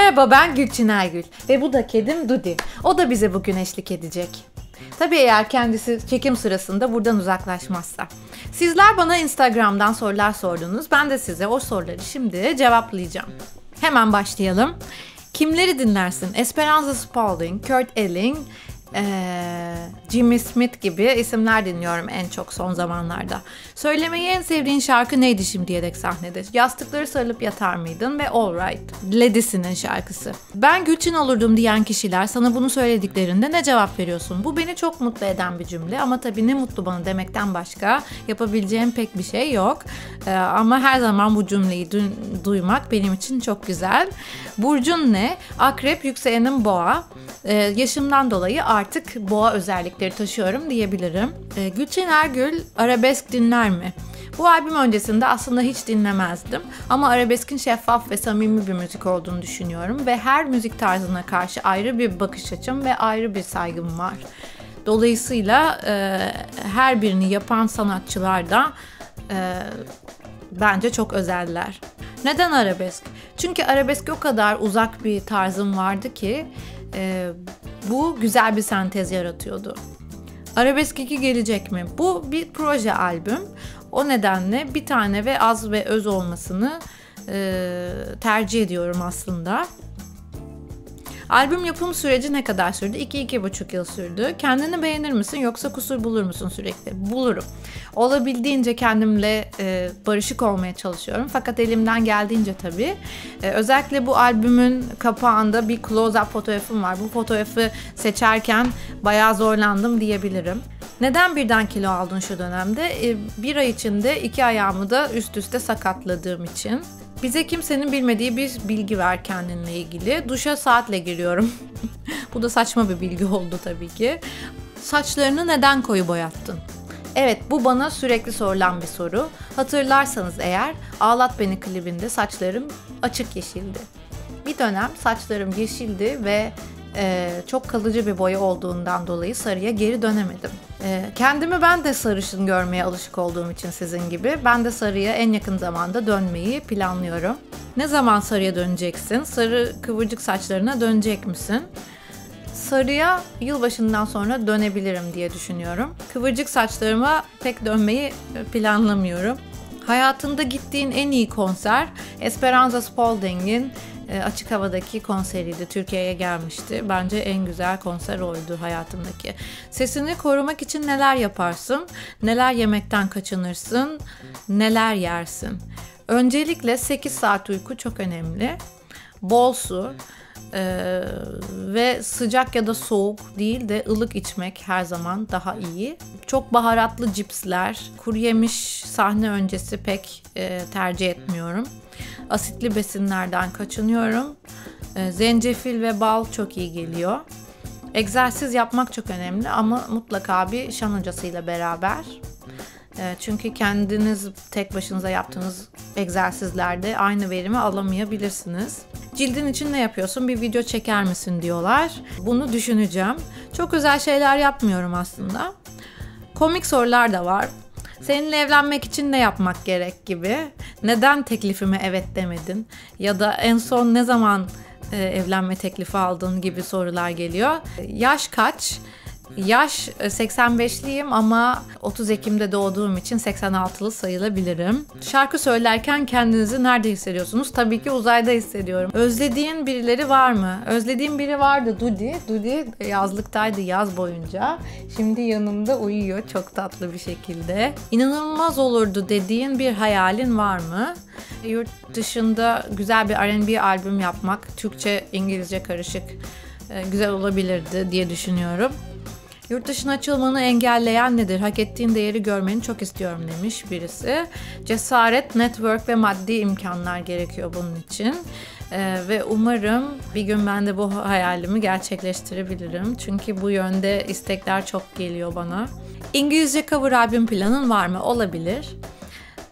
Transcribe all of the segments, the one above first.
Merhaba, ben Gülçin Aygül ve bu da kedim Dudi. O da bize bugün eşlik edecek. Tabii eğer kendisi çekim sırasında buradan uzaklaşmazsa. Sizler bana Instagram'dan sorular sordunuz. Ben de size o soruları şimdi cevaplayacağım. Hemen başlayalım. Kimleri dinlersin? Esperanza Spalding, Kurt Elling, Jimmy Smith gibi isimler dinliyorum en çok son zamanlarda. Söylemeyi en sevdiğin şarkı neydi şimdiye dek sahnede? Yastıkları sarılıp yatar mıydın ve All Right, Ledisi'nin şarkısı. Ben Gülçin olurdum diyen kişiler sana bunu söylediklerinde ne cevap veriyorsun? Bu beni çok mutlu eden bir cümle ama tabii ne mutlu bana demekten başka yapabileceğim pek bir şey yok. Ama her zaman bu cümleyi duymak benim için çok güzel. Burcun ne? Akrep, yükselenim boğa. Yaşımdan dolayı artık boğa özellikleri taşıyorum diyebilirim. Gülçin Ergül arabesk dinler mi? Bu albüm öncesinde aslında hiç dinlemezdim ama arabeskin şeffaf ve samimi bir müzik olduğunu düşünüyorum ve her müzik tarzına karşı ayrı bir bakış açım ve ayrı bir saygım var. Dolayısıyla her birini yapan sanatçılar da bence çok özeller. Neden arabesk? Çünkü arabesk o kadar uzak bir tarzım vardı ki bu güzel bir sentez yaratıyordu. Arabesk 2 gelecek mi? Bu bir proje albüm. O nedenle bir tane ve az ve öz olmasını tercih ediyorum aslında. Albüm yapım süreci ne kadar sürdü? 2-2,5 yıl sürdü. Kendini beğenir misin yoksa kusur bulur musun sürekli? Bulurum. Olabildiğince kendimle barışık olmaya çalışıyorum. Fakat elimden geldiğince tabii. Özellikle bu albümün kapağında bir close-up fotoğrafım var. Bu fotoğrafı seçerken bayağı zorlandım diyebilirim. Neden birden kilo aldın şu dönemde? Bir ay içinde 2 ayağımı da üst üste sakatladığım için. Bize kimsenin bilmediği bir bilgi ver kendinle ilgili. Duşa saatle giriyorum. Bu da saçma bir bilgi oldu tabii ki. Saçlarını neden koyu boyattın? Evet, bu bana sürekli sorulan bir soru. Hatırlarsanız eğer Ağlat Beni klibinde saçlarım açık yeşildi. Bir dönem saçlarım yeşildi ve çok kalıcı bir boya olduğundan dolayı sarıya geri dönemedim. Kendimi ben de sarışın görmeye alışık olduğum için sizin gibi ben de sarıya en yakın zamanda dönmeyi planlıyorum. Ne zaman sarıya döneceksin? Sarı kıvırcık saçlarına dönecek misin? Sarıya yılbaşından sonra dönebilirim diye düşünüyorum. Kıvırcık saçlarıma pek dönmeyi planlamıyorum. Hayatında gittiğin en iyi konser Esperanza Spalding'in açık havadaki konseriydi. Türkiye'ye gelmişti. Bence en güzel konser oydu hayatımdaki. Sesini korumak için neler yaparsın? Neler yemekten kaçınırsın? Neler yersin? Öncelikle 8 saat uyku çok önemli. Bol su ve sıcak ya da soğuk değil de ılık içmek her zaman daha iyi. Çok baharatlı cipsler, kuru yemiş sahne öncesi pek tercih etmiyorum. Asitli besinlerden kaçınıyorum. Zencefil ve bal çok iyi geliyor. Egzersiz yapmak çok önemli ama mutlaka bir şan hocasıyla beraber. Çünkü kendiniz tek başınıza yaptığınız egzersizlerde aynı verimi alamayabilirsiniz. Cildin için ne yapıyorsun? Bir video çeker misin diyorlar. Bunu düşüneceğim. Çok özel şeyler yapmıyorum aslında. Komik sorular da var. Seninle evlenmek için ne yapmak gerek gibi. Neden teklifime evet demedin? Ya da en son ne zaman evlenme teklifi aldın gibi sorular geliyor. Yaş kaç? Yaş 85'liyim ama 30 Ekim'de doğduğum için 86'lı sayılabilirim. Şarkı söylerken kendinizi nerede hissediyorsunuz? Tabii ki uzayda hissediyorum. Özlediğin birileri var mı? Özlediğim biri vardı, Dudi. Dudi yazlıktaydı yaz boyunca. Şimdi yanımda uyuyor çok tatlı bir şekilde. İnanılmaz olurdu dediğin bir hayalin var mı? Yurt dışında güzel bir R&B albüm yapmak, Türkçe, İngilizce karışık güzel olabilirdi diye düşünüyorum. Yurt dışına açılmanı engelleyen nedir? Hak ettiğin değeri görmeni çok istiyorum demiş birisi. Cesaret, network ve maddi imkanlar gerekiyor bunun için. Ve umarım bir gün ben de bu hayalimi gerçekleştirebilirim. Çünkü bu yönde istekler çok geliyor bana. İngilizce cover albüm planın var mı? Olabilir.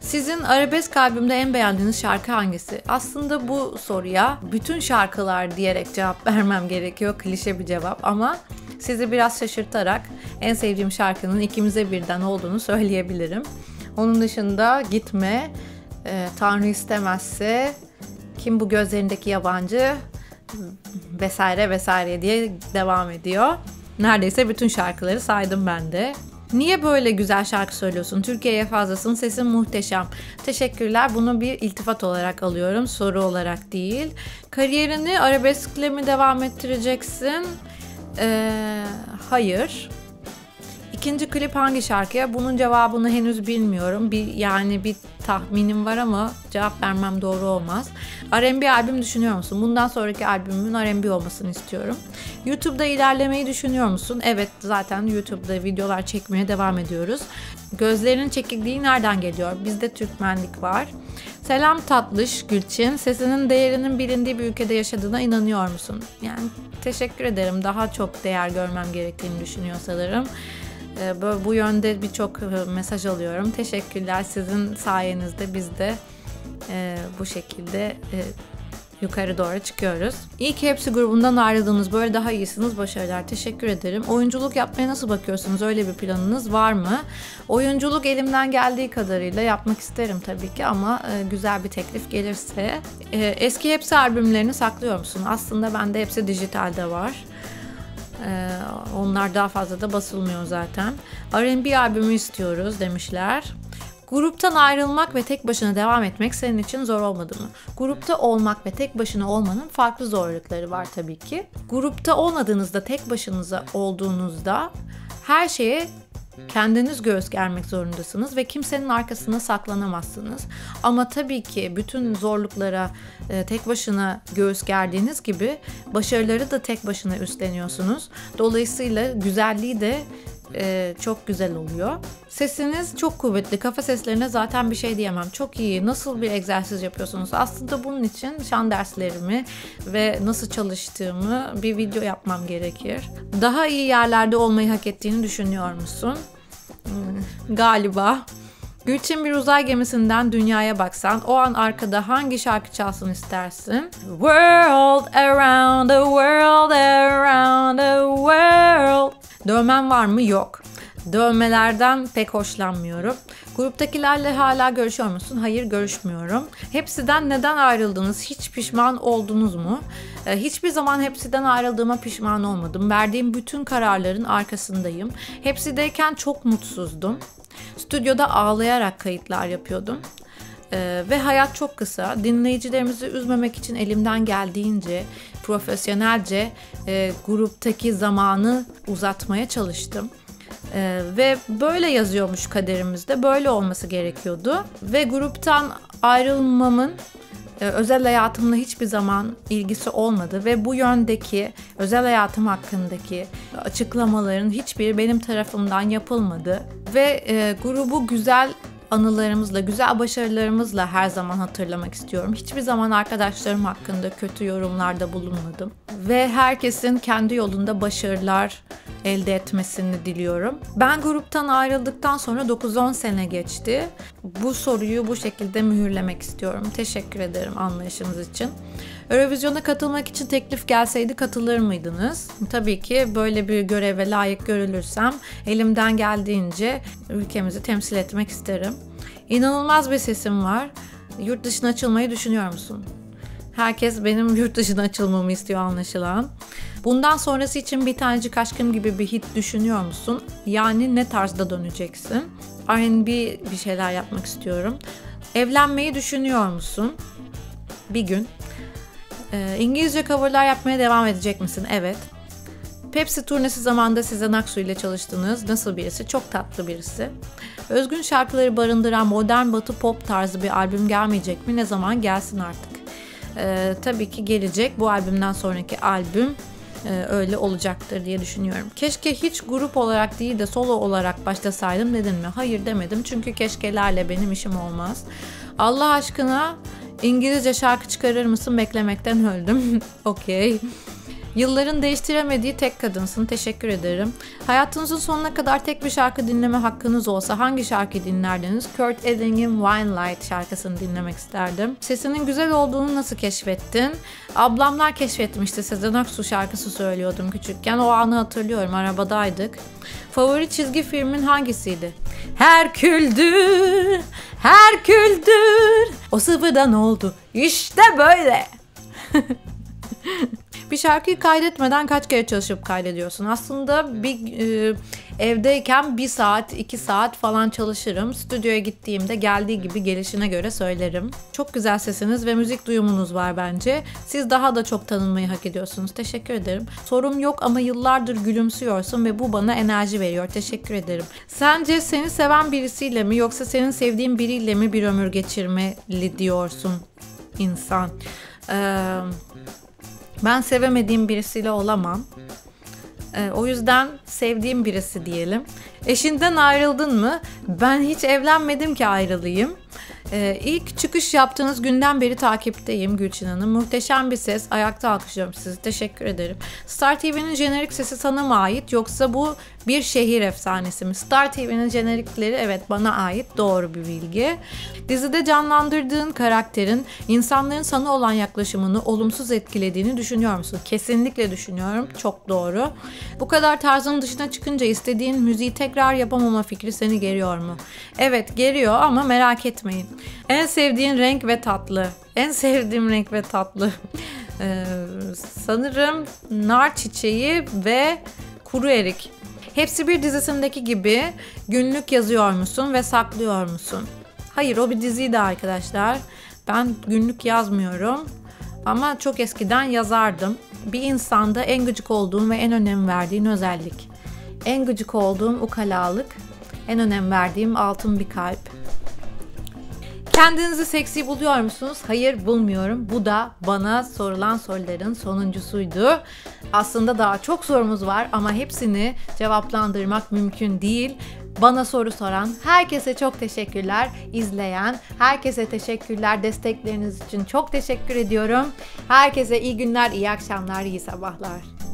Sizin arabesk albümde en beğendiğiniz şarkı hangisi? Aslında bu soruya bütün şarkılar diyerek cevap vermem gerekiyor. Klişe bir cevap ama sizi biraz şaşırtarak en sevdiğim şarkının ikimize birden olduğunu söyleyebilirim. Onun dışında Gitme, Tanrı istemezse, Kim bu gözlerindeki yabancı vesaire vesaire diye devam ediyor. Neredeyse bütün şarkıları saydım ben de. Niye böyle güzel şarkı söylüyorsun? Türkiye'ye fazlasın, sesin muhteşem. Teşekkürler. Bunu bir iltifat olarak alıyorum, soru olarak değil. Kariyerini arabeskle mi devam ettireceksin? Hayır. İkinci klip hangi şarkıya? Bunun cevabını henüz bilmiyorum. Bir tahminim var ama cevap vermem doğru olmaz. R&B albüm düşünüyor musun? Bundan sonraki albümümün R&B olmasını istiyorum. YouTube'da ilerlemeyi düşünüyor musun? Evet, zaten YouTube'da videolar çekmeye devam ediyoruz. Gözlerinin çekikliği nereden geliyor? Bizde Türkmenlik var. Selam tatlış Gülçin. Sesinin değerinin bilindiği bir ülkede yaşadığına inanıyor musun? Yani teşekkür ederim. Daha çok değer görmem gerektiğini düşünüyor sanırım. Bu yönde birçok mesaj alıyorum. Teşekkürler. Sizin sayenizde biz de bu şekilde yukarı doğru çıkıyoruz. İyi ki hepsi grubundan ayrıldınız. Böyle daha iyisiniz. Başarılar. Teşekkür ederim. Oyunculuk yapmaya nasıl bakıyorsunuz? Öyle bir planınız var mı? Oyunculuk elimden geldiği kadarıyla yapmak isterim tabii ki ama güzel bir teklif gelirse. Eski hepsi albümlerini saklıyor musun? Aslında bende hepsi dijitalde var. Onlar daha fazla da basılmıyor zaten. R&B albümü istiyoruz demişler. Gruptan ayrılmak ve tek başına devam etmek senin için zor olmadı mı? Grupta olmak ve tek başına olmanın farklı zorlukları var tabii ki. Grupta olmadığınızda, tek başınıza olduğunuzda her şeye kendiniz göğüs germek zorundasınız ve kimsenin arkasına saklanamazsınız. Ama tabii ki bütün zorluklara tek başına göğüs gerdiğiniz gibi başarıları da tek başına üstleniyorsunuz. Dolayısıyla güzelliği de çok güzel oluyor. Sesiniz çok kuvvetli. Kafa seslerine zaten bir şey diyemem. Çok iyi. Nasıl bir egzersiz yapıyorsunuz? Aslında bunun için şan derslerimi ve nasıl çalıştığımı bir video yapmam gerekir. Daha iyi yerlerde olmayı hak ettiğini düşünüyor musun? Galiba. Gülçin, bir uzay gemisinden dünyaya baksan o an arkada hangi şarkı çalsın istersin? World around the world, around the world. Dövmen var mı? Yok. Dövmelerden pek hoşlanmıyorum. Gruptakilerle hala görüşüyor musun? Hayır, görüşmüyorum. Hepsiden neden ayrıldınız? Hiç pişman oldunuz mu? Hiçbir zaman hepsiden ayrıldığıma pişman olmadım. Verdiğim bütün kararların arkasındayım. Hepsideyken çok mutsuzdum. Stüdyoda ağlayarak kayıtlar yapıyordum. Ve hayat çok kısa. Dinleyicilerimizi üzmemek için elimden geldiğince profesyonelce gruptaki zamanı uzatmaya çalıştım. Ve böyle yazıyormuş kaderimizde, böyle olması gerekiyordu. Ve gruptan ayrılmamın özel hayatımla hiçbir zaman ilgisi olmadı ve bu yöndeki özel hayatım hakkındaki açıklamaların hiçbiri benim tarafımdan yapılmadı. Ve grubu güzel anılarımızla, güzel başarılarımızla her zaman hatırlamak istiyorum. Hiçbir zaman arkadaşlarım hakkında kötü yorumlarda bulunmadım. Ve herkesin kendi yolunda başarılar elde etmesini diliyorum. Ben gruptan ayrıldıktan sonra 9-10 sene geçti. Bu soruyu bu şekilde mühürlemek istiyorum. Teşekkür ederim anlayışınız için. Eurovision'a katılmak için teklif gelseydi katılır mıydınız? Tabii ki böyle bir göreve layık görülürsem elimden geldiğince ülkemizi temsil etmek isterim. İnanılmaz bir sesim var. Yurt dışına açılmayı düşünüyor musun? Herkes benim yurt dışına açılmamı istiyor anlaşılan. Bundan sonrası için Bir Tanecik Aşkım gibi bir hit düşünüyor musun? Yani ne tarzda döneceksin? R&B bir şeyler yapmak istiyorum. Evlenmeyi düşünüyor musun? Bir gün. İngilizce coverlar yapmaya devam edecek misin? Evet. Pepsi turnesi zamanında Sezen Aksu ile çalıştınız. Nasıl birisi? Çok tatlı birisi. Özgün şarkıları barındıran modern batı pop tarzı bir albüm gelmeyecek mi? Ne zaman? Gelsin artık. Tabii ki gelecek. Bu albümden sonraki albüm öyle olacaktır diye düşünüyorum. Keşke hiç grup olarak değil de solo olarak başlasaydım dedin mi? Hayır demedim. Çünkü keşkelerle benim işim olmaz. Allah aşkına İngilizce şarkı çıkarır mısın? Beklemekten öldüm. Okey. Yılların değiştiremediği tek kadınsın. Teşekkür ederim. Hayatınızın sonuna kadar tek bir şarkı dinleme hakkınız olsa hangi şarkıyı dinlerdiniz? Kurt Edding'in Wine Light şarkısını dinlemek isterdim. Sesinin güzel olduğunu nasıl keşfettin? Ablamlar keşfetmişti. Sezen Aksu şarkısı söylüyordum küçükken. O anı hatırlıyorum. Arabadaydık. Favori çizgi filmin hangisiydi? Herküldür, Herküldür. O sıfırdan oldu. İşte böyle. Bir şarkıyı kaydetmeden kaç kere çalışıp kaydediyorsun? Aslında evdeyken 1 saat, 2 saat falan çalışırım. Stüdyoya gittiğimde geldiği gibi gelişine göre söylerim. Çok güzel sesiniz ve müzik duyumunuz var bence. Siz daha da çok tanınmayı hak ediyorsunuz. Teşekkür ederim. Sorum yok ama yıllardır gülümsüyorsun ve bu bana enerji veriyor. Teşekkür ederim. Sence seni seven birisiyle mi yoksa senin sevdiğin biriyle mi bir ömür geçirmeli diyorsun insan? Ben sevemediğim birisiyle olamam. O yüzden sevdiğim birisi diyelim. Eşinden ayrıldın mı? Ben hiç evlenmedim ki ayrılayım. İlk çıkış yaptığınız günden beri takipteyim Gülçin Hanım. Muhteşem bir ses. Ayakta alkışlıyorum sizi. Teşekkür ederim. Star TV'nin jenerik sesi sana mı ait yoksa bu bir şehir efsanesi mi? Star TV'nin jenerikleri evet bana ait. Doğru bir bilgi. Dizide canlandırdığın karakterin insanların sana olan yaklaşımını olumsuz etkilediğini düşünüyor musun? Kesinlikle düşünüyorum. Çok doğru. Bu kadar tarzının dışına çıkınca istediğin müziği tekrar yapamama fikri seni geriyor mu? Evet geriyor ama merak etmeyin. En sevdiğin renk ve tatlı. En sevdiğim renk ve tatlı. Sanırım nar çiçeği ve kuru erik. Hepsi Bir dizisindeki gibi günlük yazıyor musun ve saklıyor musun? Hayır o bir diziydi arkadaşlar. Ben günlük yazmıyorum ama çok eskiden yazardım. Bir insanda en gıcık olduğum ve en önem verdiğin özellik. En gıcık olduğum ukalalık, en önem verdiğim altın bir kalp. Kendinizi seksi buluyor musunuz? Hayır bulmuyorum. Bu da bana sorulan soruların sonuncusuydu. Aslında daha çok sorumuz var ama hepsini cevaplandırmak mümkün değil. Bana soru soran herkese çok teşekkürler. İzleyen herkese teşekkürler. Destekleriniz için çok teşekkür ediyorum. Herkese iyi günler, iyi akşamlar, iyi sabahlar.